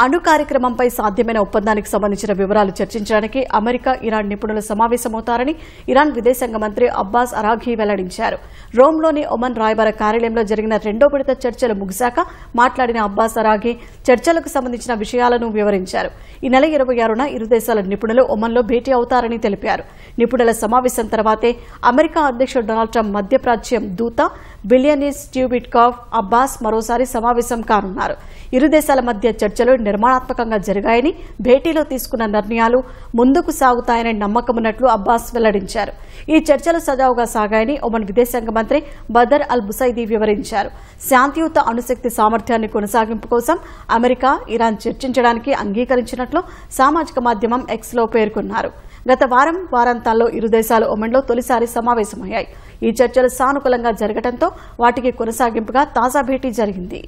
అణు కార్యక్రమంపై సాధ్యమైన ఒప్పందానికి సంబంధించిన వివరాలు చర్చించడానికి అమెరికా ఇరాన్ నిపుణులు సమావేశమవుతారని ఇరాన్ విదేశాంగ మంత్రి అబ్బాస్ అరాఘీ వెల్లడించారు. రోమ్లోని ఒమన్ రాయబార కార్యాలయంలో జరిగిన రెండో విడత చర్చలు ముగిశాక మాట్లాడిన అబ్బాస్ అరాఘీ చర్చలకు సంబంధించిన విషయాలను వివరించారు. ఈ నెల 26న ఇరు దేశాల నిపుణులు ఒమన్లో భేటీ అవుతారని తెలిపారు. నిపుణుల సమావేశం తర్వాతే అమెరికా అధ్యక్షుడు డొనాల్డ్ ట్రంప్ మధ్యప్రాచ్యం దూత బిలియనీర్ స్టీవ్ విట్కాఫ్ అబ్బాస్ మరోసారి సమావేశం కానున్నారు. ఇరు దేశాల మధ్య చర్చలు నిర్మాణాత్మకంగా జరిగాయని, భేటీలో తీసుకున్న నిర్ణయాలు ముందుకు సాగుతాయనే నమ్మకమున్నట్లు అబ్బాస్ వెల్లడించారు. ఈ చర్చలు సజావుగా సాగాయని ఒమన్ విదేశాంగ మంత్రి బదర్ అల్ బుసైదీ వివరించారు. శాంతియుత అణుశక్తి సామర్థ్యాన్ని కొనసాగింపు కోసం అమెరికా, ఇరాన్ చర్చించడానికి అంగీకరించినట్లు సామాజిక మాధ్యమం ఎక్స్లో పేర్కొన్నారు. గత వారాంతాల్లో ఇరు దేశాలు ఒమన్లో తొలిసారి సమావేశమయ్యాయి. ఈ చర్చలు సానుకూలంగా జరగడంతో వాటికి కొనసాగింపుగా తాజా భేటీ జరిగింది.